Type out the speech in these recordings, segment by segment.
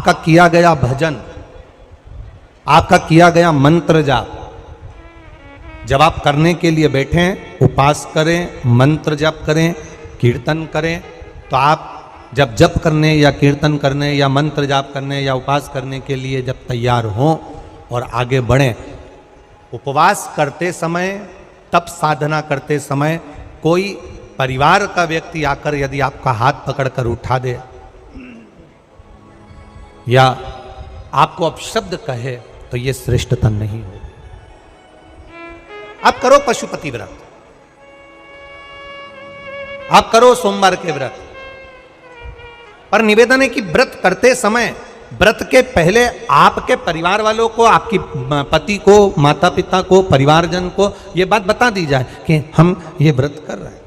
आपका किया गया भजन, आपका किया गया मंत्र जाप, जब आप करने के लिए बैठें, उपास करें, मंत्र जाप करें, कीर्तन करें, तो आप जब जप करने या कीर्तन करने या मंत्र जाप करने या उपास करने के लिए जब तैयार हों और आगे बढ़ें, उपवास करते समय, तप साधना करते समय कोई परिवार का व्यक्ति आकर यदि आपका हाथ पकड़कर उठा दे या आपको अपशब्द कहे, तो यह श्रेष्ठता नहीं हो। आप करो पशुपति व्रत, आप करो सोमवार के व्रत, पर निवेदन है कि व्रत करते समय, व्रत के पहले आपके परिवार वालों को, आपकी पति को, माता पिता को, परिवारजन को यह बात बता दी जाए कि हम ये व्रत कर रहे हैं।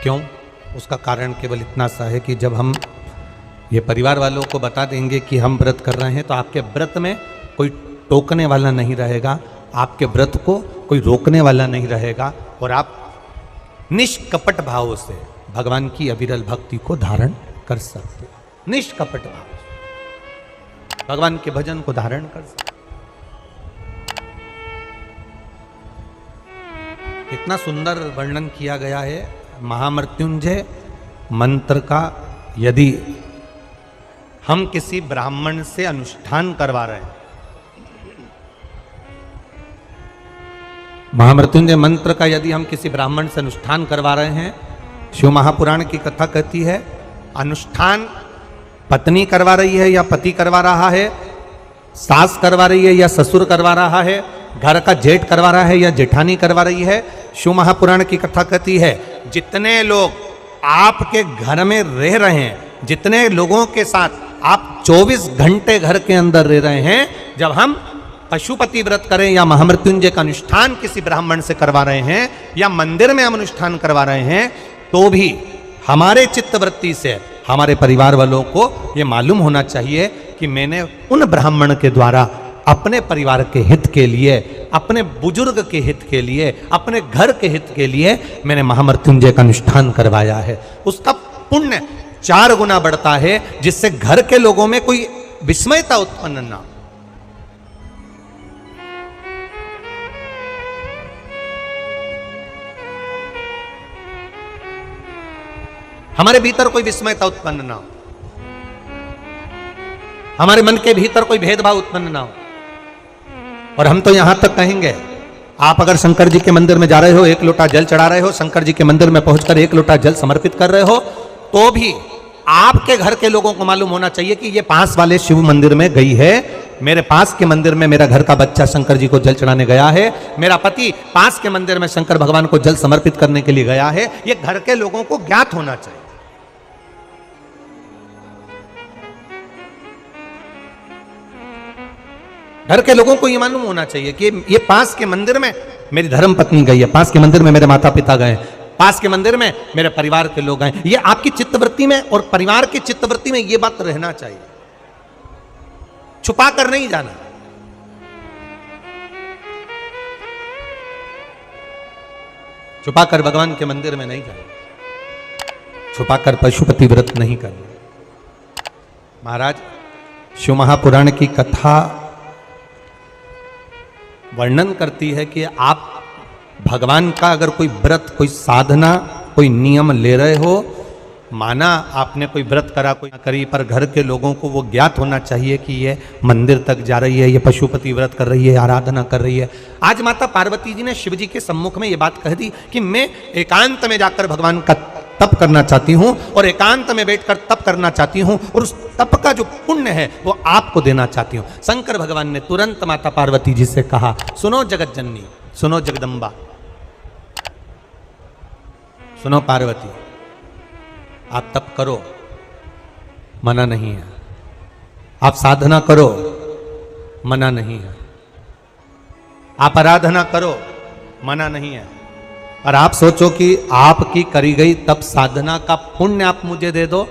क्यों? उसका कारण केवल इतना सा है कि जब हम ये परिवार वालों को बता देंगे कि हम व्रत कर रहे हैं, तो आपके व्रत में कोई टोकने वाला नहीं रहेगा, आपके व्रत को कोई रोकने वाला नहीं रहेगा, और आप निष्कपट भाव से भगवान की अविरल भक्ति को धारण कर सकते हो। निष्कपट भाव से भगवान के भजन को धारण कर सकते। इतना सुंदर वर्णन किया गया है महामृत्युंजय मंत्र का। यदि हम किसी ब्राह्मण से अनुष्ठान करवा रहे हैं, महामृत्युंजय मंत्र का यदि हम किसी ब्राह्मण से अनुष्ठान करवा रहे हैं, शिव महापुराण की कथा कहती है, अनुष्ठान पत्नी करवा रही है या पति करवा रहा है, सास करवा रही है या ससुर करवा रहा है, घर का जेठ करवा रहा है या जेठानी करवा रही है। शिव महापुराण की कथा कहती है, जितने लोग आपके घर में रह रहे हैं, जितने लोगों के साथ आप 24 घंटे घर के अंदर रह रहे हैं, जब हम पशुपति व्रत करें या महामृत्युंजय का अनुष्ठान किसी ब्राह्मण से करवा रहे हैं या मंदिर में हम अनुष्ठान करवा रहे हैं, तो भी हमारे चित्तवृत्ति से हमारे परिवार वालों को ये मालूम होना चाहिए कि मैंने उन ब्राह्मण के द्वारा अपने परिवार के हित के लिए, अपने बुजुर्ग के हित के लिए, अपने घर के हित के लिए मैंने महामृत्युंजय का अनुष्ठान करवाया है। उसका पुण्य 4 गुना बढ़ता है, जिससे घर के लोगों में कोई विस्मयता उत्पन्न ना हो। हमारे भीतर कोई विस्मयता उत्पन्न ना हो, हमारे मन के भीतर कोई भेदभाव उत्पन्न ना हो। और हम तो यहां तक कहेंगे, आप अगर शंकर जी के मंदिर में जा रहे हो, 1 लोटा जल चढ़ा रहे हो, शंकर जी के मंदिर में पहुंचकर 1 लोटा जल समर्पित कर रहे हो, तो भी आपके घर के लोगों को मालूम होना चाहिए कि ये पास वाले शिव मंदिर में गई है, मेरे पास के मंदिर में मेरा घर का बच्चा शंकर जी को जल चढ़ाने गया है, मेरा पति पास के मंदिर में शंकर भगवान को जल समर्पित करने के लिए गया है। ये घर के लोगों को ज्ञात होना चाहिए। घर के लोगों को यह मालूम होना चाहिए कि ये पास के मंदिर में मेरी धर्म पत्नी गई है, पास के मंदिर में मेरे माता पिता गए, पास के मंदिर में मेरे परिवार के लोग गए। ये आपकी चित्तवृत्ति में और परिवार की चित्तवृत्ति में ये बात रहना चाहिए, छुपा कर नहीं जाना। छुपा कर भगवान के मंदिर में नहीं जाना, छुपा कर पशुपति व्रत नहीं करना। महाराज, शिव महापुराण की कथा वर्णन करती है कि आप भगवान का अगर कोई व्रत, कोई साधना, कोई नियम ले रहे हो, माना आपने कोई व्रत करा, कोई करी, पर घर के लोगों को वो ज्ञात होना चाहिए कि ये मंदिर तक जा रही है, ये पशुपति व्रत कर रही है, आराधना कर रही है। आज माता पार्वती जी ने शिव जी के सम्मुख में ये बात कह दी कि मैं एकांत में जाकर भगवान का तप करना चाहती हूं और एकांत में बैठकर तप करना चाहती हूं, और उस तप का जो पुण्य है वो आपको देना चाहती हूं। शंकर भगवान ने तुरंत माता पार्वती जी से कहा, सुनो जगत जननी, सुनो जगदम्बा, सुनो पार्वती, आप तप करो, मना नहीं है, आप साधना करो, मना नहीं है, आप आराधना करो, मना नहीं है, और आप सोचो कि आपकी करी गई तप साधना का पुण्य आप मुझे दे दो,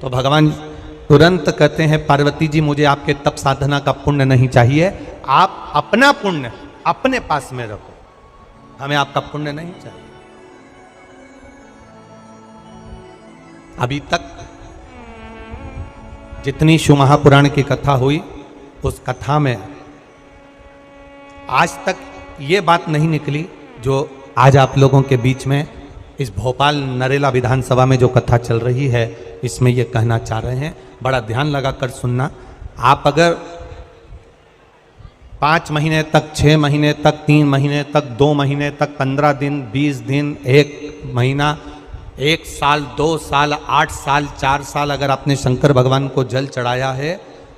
तो भगवान तुरंत कहते हैं, पार्वती जी मुझे आपके तप साधना का पुण्य नहीं चाहिए, आप अपना पुण्य अपने पास में रखो, हमें आपका पुण्य नहीं चाहिए। अभी तक जितनी शिव महापुराण की कथा हुई, उस कथा में आज तक ये बात नहीं निकली जो आज आप लोगों के बीच में इस भोपाल नरेला विधानसभा में जो कथा चल रही है, इसमें ये कहना चाह रहे हैं। बड़ा ध्यान लगाकर सुनना। आप अगर 5 महीने तक, 6 महीने तक, 3 महीने तक, 2 महीने तक, 15 दिन, 20 दिन, 1 महीना, 1 साल, 2 साल, 8 साल, 4 साल अगर आपने शंकर भगवान को जल चढ़ाया है,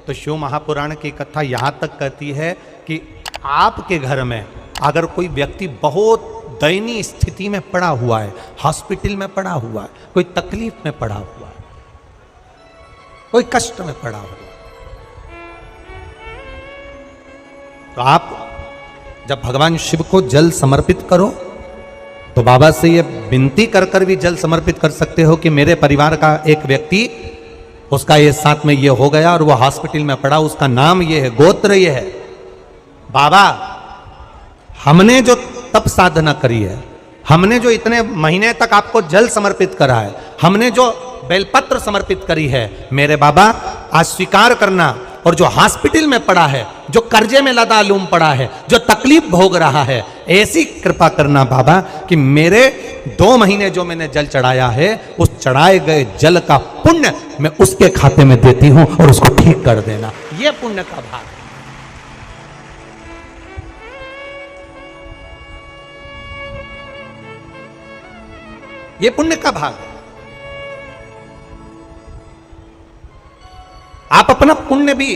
तो शिव महापुराण की कथा यहाँ तक कहती है कि आपके घर में अगर कोई व्यक्ति बहुत दयनीय स्थिति में पड़ा हुआ है, हॉस्पिटल में पड़ा हुआ है, कोई तकलीफ में पड़ा हुआ है, कोई कष्ट में पड़ा हुआ है, तो आप जब भगवान शिव को जल समर्पित करो तो बाबा से ये विनती कर कर भी जल समर्पित कर सकते हो कि मेरे परिवार का एक व्यक्ति, उसका ये साथ में ये हो गया और वो हॉस्पिटल में पड़ा, उसका नाम ये है, गोत्र ये है। बाबा, हमने जो तप साधना करी है, हमने जो इतने महीने तक आपको जल समर्पित करा है, हमने जो बेलपत्र समर्पित करी है, मेरे बाबा आज स्वीकार करना। और जो हॉस्पिटल में पड़ा है, जो कर्जे में लदालूम पड़ा है, जो तकलीफ भोग रहा है, ऐसी कृपा करना बाबा कि मेरे 2 महीने जो मैंने जल चढ़ाया है, उस चढ़ाए गए जल का पुण्य मैं उसके खाते में देती हूं और उसको ठीक कर देना। यह पुण्य का भाग है। ये पुण्य का भाग है। आप अपना पुण्य भी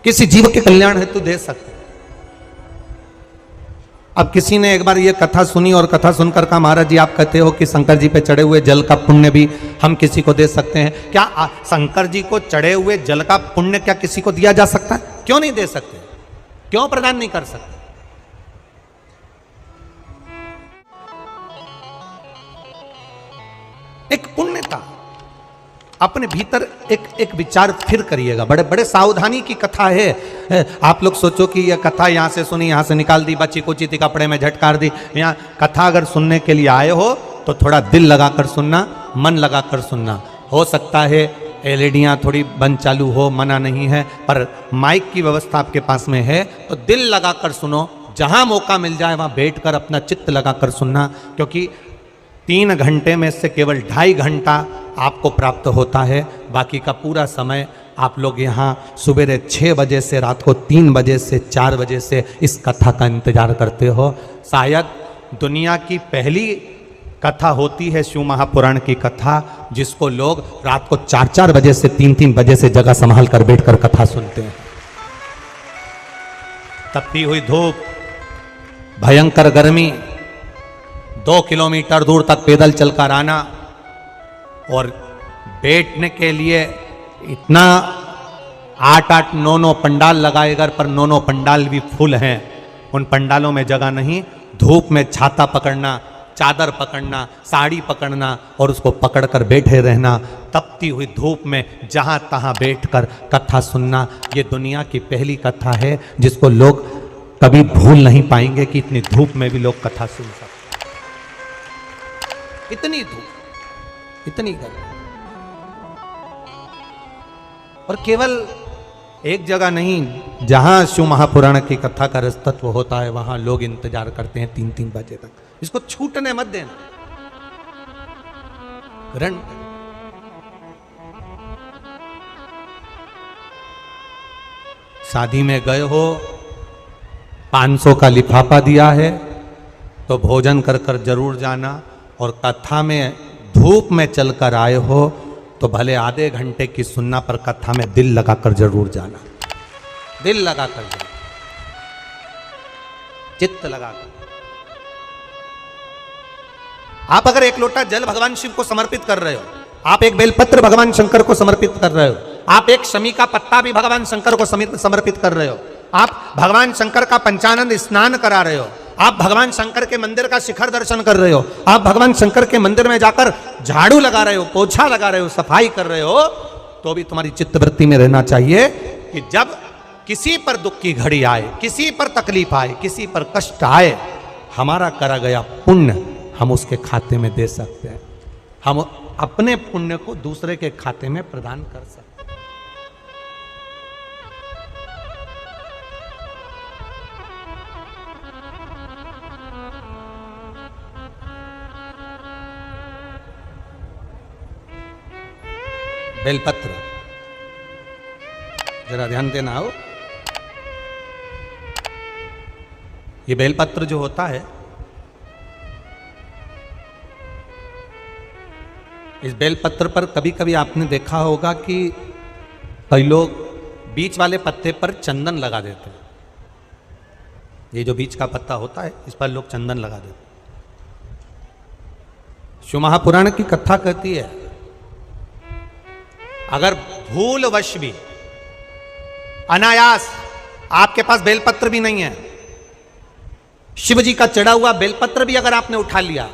किसी जीव के कल्याण हेतु दे सकते हैं। अब किसी ने एक बार ये कथा सुनी और कथा सुनकर कहा, महाराज जी आप कहते हो कि शंकर जी पे चढ़े हुए जल का पुण्य भी हम किसी को दे सकते हैं क्या? शंकर जी को चढ़े हुए जल का पुण्य क्या किसी को दिया जा सकता है? क्यों नहीं दे सकते? क्यों प्रदान नहीं कर सकते? एक पुण्यता अपने भीतर एक विचार फिर करिएगा। बड़े बड़े सावधानी की कथा है। आप लोग सोचो कि यह कथा यहाँ से सुनी, यहाँ से निकाल दी, बच्ची को चीती कपड़े में झटकार दी। यहाँ कथा अगर सुनने के लिए आए हो तो थोड़ा दिल लगाकर सुनना, मन लगाकर सुनना। हो सकता है एलईडियाँ थोड़ी बंद चालू हो, मना नहीं है, पर माइक की व्यवस्था आपके पास में है तो दिल लगाकर सुनो। जहाँ मौका मिल जाए वहाँ बैठकर अपना चित्त लगाकर सुनना, क्योंकि 3 घंटे में से केवल 2.5 घंटा आपको प्राप्त होता है। बाकी का पूरा समय आप लोग यहाँ सुबह 6 बजे से रात को 3 बजे से 4 बजे से इस कथा का इंतजार करते हो। शायद दुनिया की पहली कथा होती है शिव महापुराण की कथा, जिसको लोग रात को 4-4 बजे से 3-3 बजे से जगह संभाल कर बैठकर कथा सुनते हैं। तपती हुई धूप, भयंकर गर्मी, 2 किलोमीटर दूर तक पैदल चलकर आना और बैठने के लिए इतना 8-8, 9-9 पंडाल लगाए घर पर, 9-9 पंडाल भी फुल हैं। उन पंडालों में जगह नहीं। धूप में छाता पकड़ना, चादर पकड़ना, साड़ी पकड़ना और उसको पकड़कर बैठे रहना। तपती हुई धूप में जहाँ तहाँ बैठकर कथा सुनना, ये दुनिया की पहली कथा है जिसको लोग कभी भूल नहीं पाएंगे कि इतनी धूप में भी लोग कथा सुन सकते। इतनी धूप, इतनी गर्मी, और केवल एक जगह नहीं, जहां शिव महापुराण की कथा का रसतत्व होता है वहां लोग इंतजार करते हैं 3-3 बजे तक। इसको छूटने मत देना। ग्रहण शादी में गए हो, 500 का लिफाफा दिया है तो भोजन कर कर जरूर जाना। और कथा में धूप में चलकर आए हो तो भले आधे घंटे की सुनना, पर कथा में दिल लगाकर जरूर जाना। दिल लगाकर जाना, चित्त लगाकर। आप अगर 1 लोटा जल भगवान शिव को समर्पित कर रहे हो, आप एक बेलपत्र भगवान शंकर को समर्पित कर रहे हो, आप एक शमी का पत्ता भी भगवान शंकर को समर्पित कर रहे हो, आप भगवान शंकर का पंचानंद स्नान करा रहे हो, आप भगवान शंकर के मंदिर का शिखर दर्शन कर रहे हो, आप भगवान शंकर के मंदिर में जाकर झाड़ू लगा रहे हो, पोछा लगा रहे हो, सफाई कर रहे हो, तो भी तुम्हारी चित्तवृत्ति में रहना चाहिए कि जब किसी पर दुख की घड़ी आए, किसी पर तकलीफ आए, किसी पर कष्ट आए, हमारा करा गया पुण्य हम उसके खाते में दे सकते हैं। हम अपने पुण्य को दूसरे के खाते में प्रदान कर सकते हैं। बेलपत्र, जरा ध्यान देना हो। ये बेलपत्र जो होता है, इस बेलपत्र पर कभी कभी आपने देखा होगा कि कई लोग बीच वाले पत्ते पर चंदन लगा देते हैं। ये जो बीच का पत्ता होता है, इस पर लोग चंदन लगा देते हैं। शिव महापुराण की कथा कहती है, अगर भूलवश भी अनायास आपके पास बेलपत्र भी नहीं है, शिव जी का चढ़ा हुआ बेलपत्र भी अगर आपने उठा लिया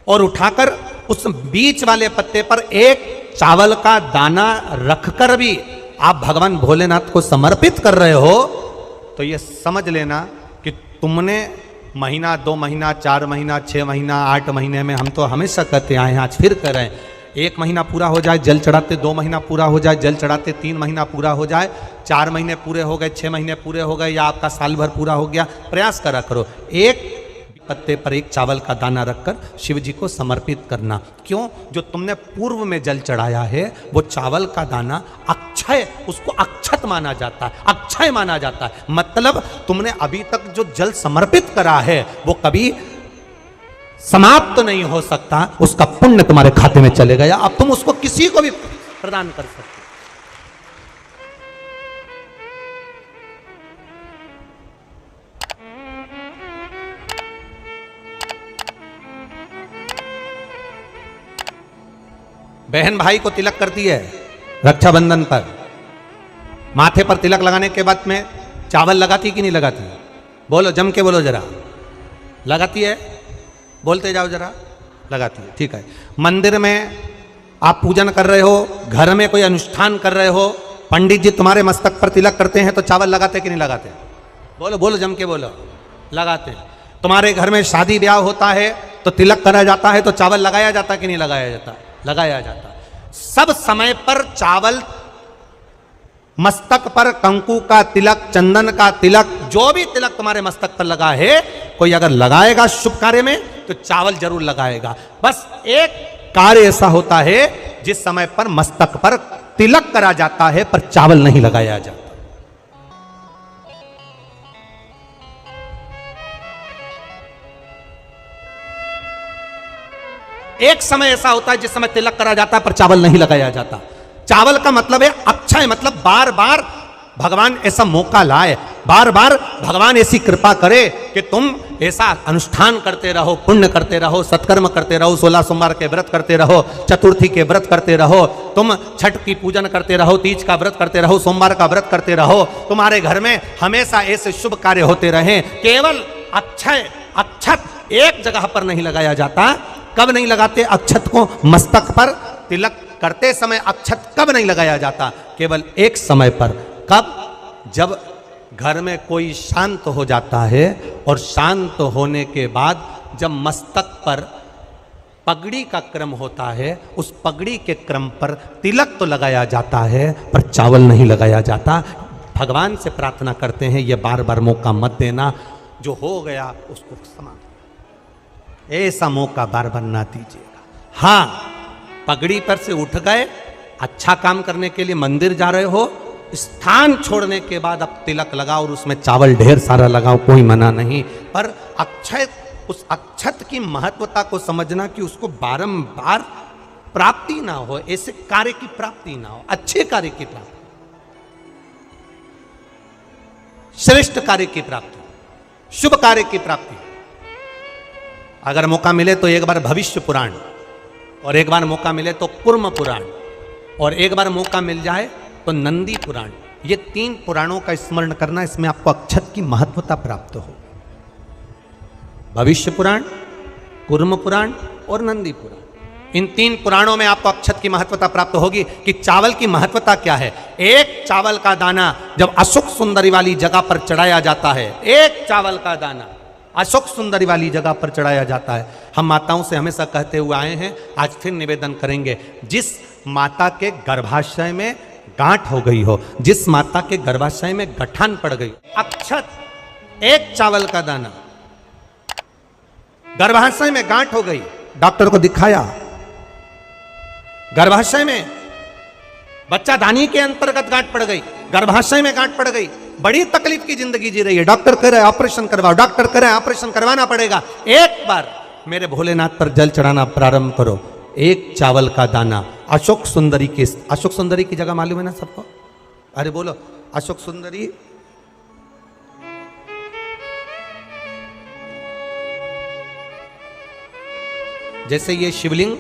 और उठाकर उस बीच वाले पत्ते पर एक चावल का दाना रखकर भी आप भगवान भोलेनाथ को समर्पित कर रहे हो, तो ये समझ लेना कि तुमने महीना, 2 महीना, 4 महीना, 6 महीना, 8 महीने में, हम तो हमेशा कहते आए हैं, आज फिर कह रहे हैं, 1 महीना पूरा हो जाए जल चढ़ाते, 2 महीना पूरा हो जाए जल चढ़ाते, 3 महीना पूरा हो जाए, 4 महीने पूरे हो गए, 6 महीने पूरे हो गए, या आपका साल भर पूरा हो गया, प्रयास करा करो एक पत्ते पर एक चावल का दाना रखकर शिव जी को समर्पित करना। क्यों? जो तुमने पूर्व में जल चढ़ाया है वो चावल का दाना अक्षय, उसको अक्षत माना जाता है, अक्षय माना जाता है। मतलब तुमने अभी तक जो जल समर्पित करा है वो कभी समाप्त नहीं हो सकता, उसका पुण्य तुम्हारे खाते में चले गया, अब तुम उसको किसी को भी प्रदान कर सकते। बहन भाई को तिलक करती है रक्षाबंधन पर, माथे पर तिलक लगाने के बाद में चावल लगाती कि नहीं लगाती? बोलो, जम के बोलो जरा। लगाती है? बोलते जाओ जरा। लगाती है, ठीक है। मंदिर में आप पूजन कर रहे हो, घर में कोई अनुष्ठान कर रहे हो, पंडित जी तुम्हारे मस्तक पर तिलक करते हैं तो चावल लगाते कि नहीं लगाते? बोलो बोलो, जम के बोलो। लगाते हैं। तुम्हारे घर में शादी ब्याह होता है तो तिलक करा जाता है तो चावल लगाया जाता कि नहीं लगाया जाता? लगाया जाता। सब समय पर चावल, मस्तक पर कंकु का तिलक, चंदन का तिलक, जो भी तिलक तुम्हारे मस्तक पर लगा है, कोई अगर लगाएगा शुभ कार्य में तो चावल जरूर लगाएगा। बस एक कार्य ऐसा होता है जिस समय पर मस्तक पर तिलक करा जाता है पर चावल नहीं लगाया जाता। एक समय ऐसा होता है जिस समय तिलक करा जाता है पर चावल नहीं लगाया जाता। चावल का मतलब है अक्षय, मतलब बार बार भगवान ऐसा मौका लाए, बार बार भगवान ऐसी कृपा करे कि तुम ऐसा अनुष्ठान करते रहो, पुण्य करते रहो, सत्कर्म करते रहो, 16 सोमवार के व्रत करते रहो, चतुर्थी के व्रत करते रहो, तुम छठ की पूजन करते रहो, तीज का व्रत करते रहो, सोमवार का व्रत करते रहो, तुम्हारे घर में हमेशा ऐसे शुभ कार्य होते रहे। केवल अक्षय, अक्षत एक जगह पर नहीं लगाया जाता। कब नहीं लगाते अक्षत को? मस्तक पर तिलक करते समय अक्षत कब नहीं लगाया जाता? केवल एक समय पर। कब? जब घर में कोई शांत हो जाता है और शांत होने के बाद जब मस्तक पर पगड़ी का क्रम होता है, उस पगड़ी के क्रम पर तिलक तो लगाया जाता है पर चावल नहीं लगाया जाता। भगवान से प्रार्थना करते हैं ये बार बार मौका मत देना, जो हो गया उसको समाप्त, ऐसा मौका बार बार ना दीजिएगा। हाँ, पगड़ी पर से उठ गए, अच्छा काम करने के लिए मंदिर जा रहे हो, स्थान छोड़ने के बाद अब तिलक लगाओ और उसमें चावल ढेर सारा लगाओ, कोई मना नहीं। पर अक्षय, उस अक्षत की महत्वता को समझना कि उसको बारंबार प्राप्ति ना हो, ऐसे कार्य की प्राप्ति ना हो, अच्छे कार्य की प्राप्ति, श्रेष्ठ कार्य की प्राप्ति, शुभ कार्य की प्राप्ति। अगर मौका मिले तो एक बार भविष्य पुराण, और एक बार मौका मिले तो कुर्म पुराण, और एक बार मौका मिल जाए तो नंदी पुराण। ये 3 पुराणों का स्मरण करना, इसमें आपको अक्षत की महत्वता प्राप्त हो। भविष्य पुराण, कुर्म पुराण और नंदी पुराण, इन 3 पुराणों में आपको अक्षत की महत्वता प्राप्त होगी कि चावल की महत्वता क्या है। एक चावल का दाना जब अशोक सुंदरी वाली जगह पर चढ़ाया जाता है, एक चावल का दाना अशोक सुंदरी वाली जगह पर चढ़ाया जाता है। हम माताओं से हमेशा कहते हुए आए हैं, आज फिर निवेदन करेंगे, जिस माता के गर्भाशय में गांठ हो गई हो, जिस माता के गर्भाशय में गठान पड़ गई, अक्षत, एक चावल का दाना, गर्भाशय में गांठ हो गई, डॉक्टर को दिखाया, गर्भाशय में बच्चा दानी के अंतर्गत गांठ पड़ गई, गर्भाशय में गांठ पड़ गई, बड़ी तकलीफ की जिंदगी जी रही है, डॉक्टर कह रहे हैं ऑपरेशन करवाओ, डॉक्टर कह रहे हैं ऑपरेशन करवाना पड़ेगा। एक बार मेरे भोलेनाथ पर जल चढ़ाना प्रारंभ करो, एक चावल का दाना अशोक सुंदरी की, अशोक सुंदरी की जगह मालूम है ना सबको? अरे बोलो अशोक सुंदरी, जैसे ये शिवलिंग,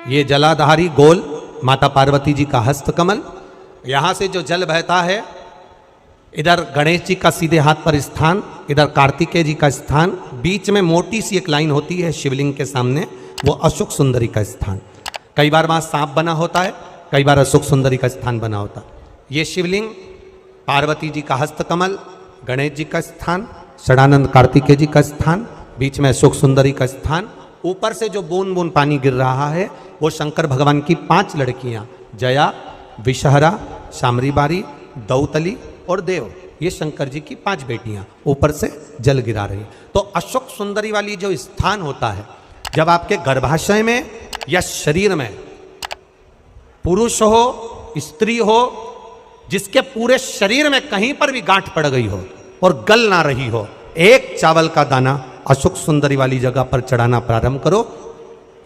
ये जलाधारी गोल माता पार्वती जी का हस्त कमल, यहां से जो जल बहता है, इधर गणेश जी का सीधे हाथ पर स्थान, इधर कार्तिकेय जी का स्थान, बीच में मोटी सी एक लाइन होती है शिवलिंग के सामने, वो अशोक सुंदरी का स्थान। कई बार वहां सांप बना होता है, कई बार अशोक सुंदरी का स्थान बना होता है। ये शिवलिंग, पार्वती जी का हस्त कमल, गणेश जी का स्थान, षडानंद कार्तिकेय जी का स्थान, बीच में अशोक सुंदरी का स्थान। ऊपर से जो बूंद बूंद पानी गिर रहा है वो शंकर भगवान की 5 लड़कियां, जया, विषहरा, शामरीबारी, दौतली और देव, ये शंकर जी की 5 बेटियां ऊपर से जल गिरा रही। तो अशोक सुंदरी वाली जो स्थान होता है, जब आपके गर्भाशय में या शरीर में पुरुष हो, स्त्री हो, जिसके पूरे शरीर में कहीं पर भी गांठ पड़ गई हो और गल ना रही हो, एक चावल का दाना अशोक सुंदरी वाली जगह पर चढ़ाना प्रारंभ करो,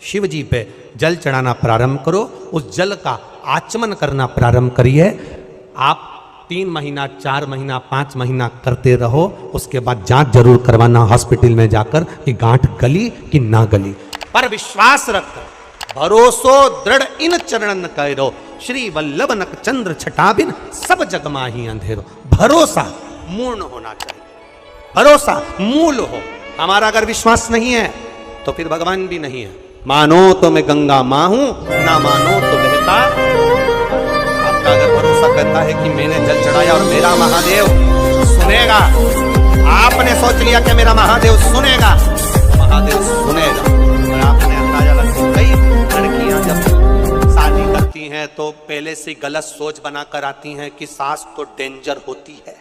शिव जी पे जल चढ़ाना प्रारंभ करो, उस जल का आचमन करना प्रारंभ करिए। आप 3 महीना, 4 महीना, 5 महीना करते रहो, उसके बाद जांच जरूर करवाना हॉस्पिटल में जाकर कि गांठ गली कि ना गली। पर विश्वास रख, भरोसो दृढ़ इन चरणन करो, श्री वल्लभ नक चंद्र छटाबिन सब जग माही अंधेरो। भरोसा मूर्ण होना चाहिए, भरोसा मूल हो। हमारा अगर विश्वास नहीं है तो फिर भगवान भी नहीं है। मानो तो मैं गंगा मां हूं, ना मानो तो बहता। आपका अगर भरोसा करता है कि मैंने जल चढ़ाया और मेरा महादेव सुनेगा, आपने सोच लिया कि मेरा महादेव सुनेगा, महादेव सुनेगा। और आपने अंदाजा लगा, कई लड़कियां जब शादी करती हैं तो पहले से गलत सोच बनाकर आती हैं कि सास तो डेंजर होती है।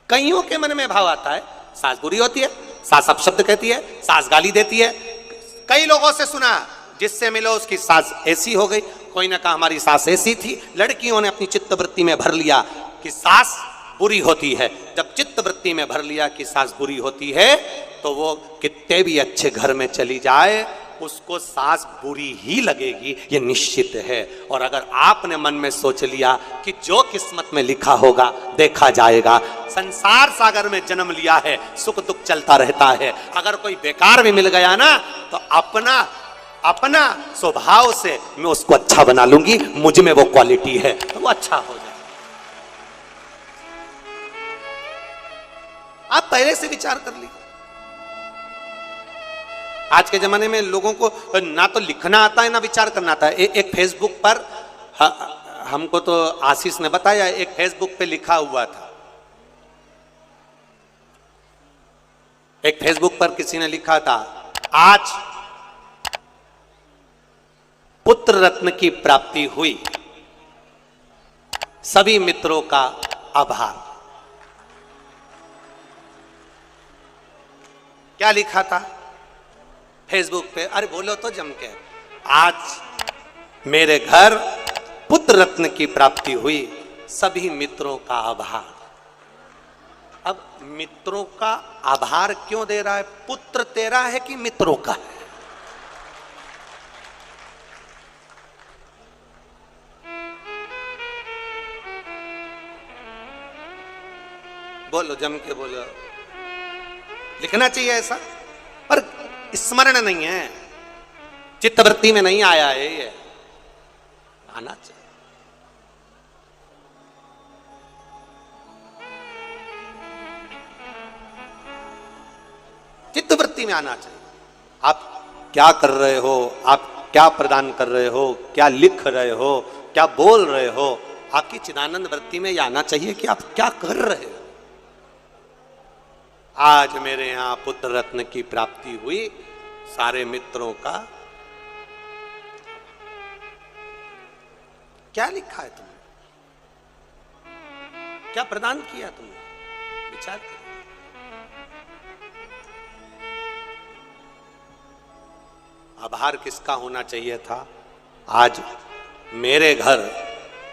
कईयों के मन में भाव आता है सास बुरी होती है, सास अपशब्द कहती है, सास गाली देती है। कई लोगों से सुना, जिससे मिलो उसकी सास ऐसी हो गई, कोई ने कहा हमारी सास ऐसी थी। लड़कियों ने अपनी चित्तवृत्ति में भर लिया कि सास बुरी होती है। जब चित्तवृत्ति में भर लिया कि सास बुरी होती है तो वो कितने भी अच्छे घर में चली जाए उसको सास बुरी ही लगेगी, ये निश्चित है। और अगर आपने मन में सोच लिया कि जो किस्मत में लिखा होगा देखा जाएगा, संसार सागर में जन्म लिया है, सुख दुख चलता रहता है। अगर कोई बेकार भी मिल गया ना तो अपना स्वभाव से मैं उसको अच्छा बना लूंगी, मुझ में वो क्वालिटी है तो वो अच्छा हो जाए। आप पहले से विचार कर लीजिए। आज के जमाने में लोगों को ना तो लिखना आता है ना विचार करना आता है। एक फेसबुक पर हमको तो आशीष ने बताया, एक फेसबुक पे लिखा हुआ था, एक फेसबुक पर किसी ने लिखा था, आज पुत्र रत्न की प्राप्ति हुई, सभी मित्रों का आभार। क्या लिखा था फेसबुक पे? अरे बोलो तो जम के, आज मेरे घर पुत्र रत्न की प्राप्ति हुई, सभी मित्रों का आभार। अब मित्रों का आभार क्यों दे रहा है? पुत्र तेरा है कि मित्रों का है? बोलो जम के बोलो। लिखना चाहिए ऐसा, पर स्मरण नहीं है, चित्तवृत्ति में नहीं आया है, ये आना चाहिए। चित्तवृत्ति में आना चाहिए। आप क्या कर रहे हो, आप क्या प्रदान कर रहे हो, क्या लिख रहे हो, क्या बोल रहे हो, आपकी चिदानंद वृत्ति में यह आना चाहिए कि आप क्या कर रहे हो। आज मेरे यहां पुत्र रत्न की प्राप्ति हुई, सारे मित्रों का। क्या लिखा है तुमने, क्या प्रदान किया तुमने, विचार करो। आभार किसका होना चाहिए था? आज मेरे घर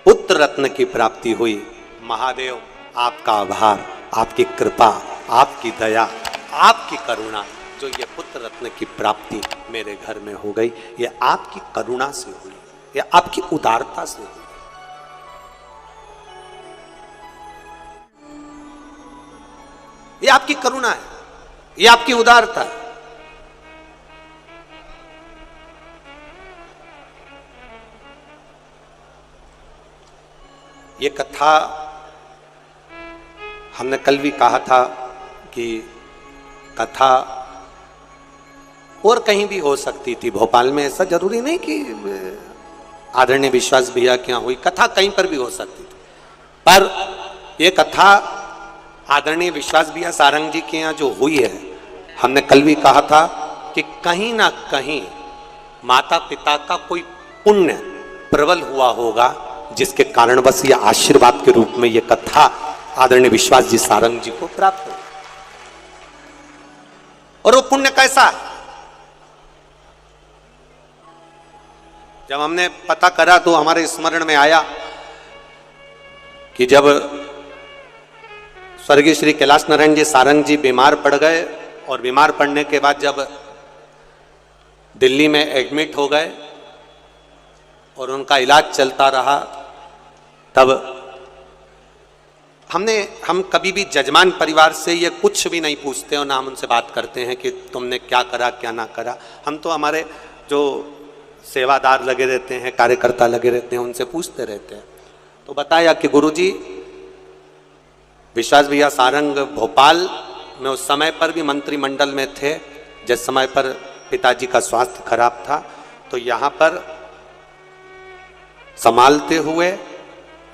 पुत्र रत्न की प्राप्ति हुई। महादेव आपका आभार, आपकी कृपा, आपकी दया, आपकी करुणा, जो ये पुत्र रत्न की प्राप्ति मेरे घर में हो गई, ये आपकी करुणा से हुई, ये आपकी उदारता से हुई। ये आपकी करुणा है, ये आपकी उदारता है। ये कथा हमने कल भी कहा था कि कथा और कहीं भी हो सकती थी, भोपाल में ऐसा जरूरी नहीं कि आदरणीय विश्वास भैया के यहाँ हुई, कथा कहीं पर भी हो सकती थी। पर यह कथा आदरणीय विश्वास भैया सारंग जी के यहाँ जो हुई है, हमने कल भी कहा था कि कहीं ना कहीं माता पिता का कोई पुण्य प्रबल हुआ होगा, जिसके कारण बस ये आशीर्वाद के रूप में ये कथा आदरणीय विश्वास जी सारंग जी को प्राप्त हो। और वो पुण्य कैसा? जब हमने पता करा तो हमारे स्मरण में आया कि जब स्वर्गीय श्री कैलाश नारायण जी सारंग जी बीमार पड़ गए, और बीमार पड़ने के बाद जब दिल्ली में एडमिट हो गए और उनका इलाज चलता रहा, तब हम कभी भी जजमान परिवार से ये कुछ भी नहीं पूछते और ना हम उनसे बात करते हैं कि तुमने क्या करा क्या ना करा। हम तो हमारे जो सेवादार लगे रहते हैं, कार्यकर्ता लगे रहते हैं, उनसे पूछते रहते हैं। तो बताया कि गुरुजी विश्वास भैया सारंग भोपाल में उस समय पर भी मंत्रिमंडल में थे, जिस समय पर पिताजी का स्वास्थ्य खराब था, तो यहाँ पर संभालते हुए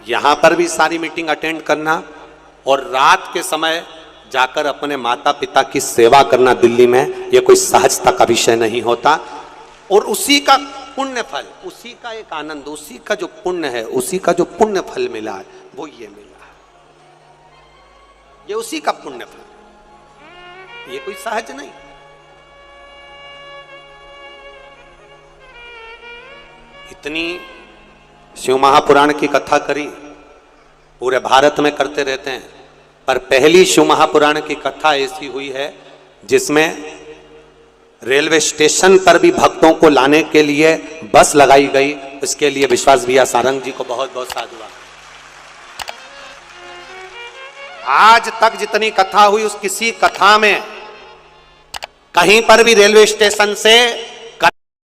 यहाँ पर भी सारी मीटिंग अटेंड करना और रात के समय जाकर अपने माता पिता की सेवा करना दिल्ली में, ये कोई सहजता का विषय नहीं होता। और उसी का पुण्य फल, उसी का एक आनंद, उसी का जो पुण्य है, उसी का जो पुण्य फल मिला है, वो ये मिला है, ये उसी का पुण्य फल, ये कोई सहज नहीं। इतनी शिव महापुराण की कथा करी, पूरे भारत में करते रहते हैं, पर पहली शिव महापुराण की कथा ऐसी हुई है जिसमें रेलवे स्टेशन पर भी भक्तों को लाने के लिए बस लगाई गई। इसके लिए विश्वास भैया सारंग जी को बहुत बहुत साधुवाद। आज तक जितनी कथा हुई, उस किसी कथा में कहीं पर भी रेलवे स्टेशन से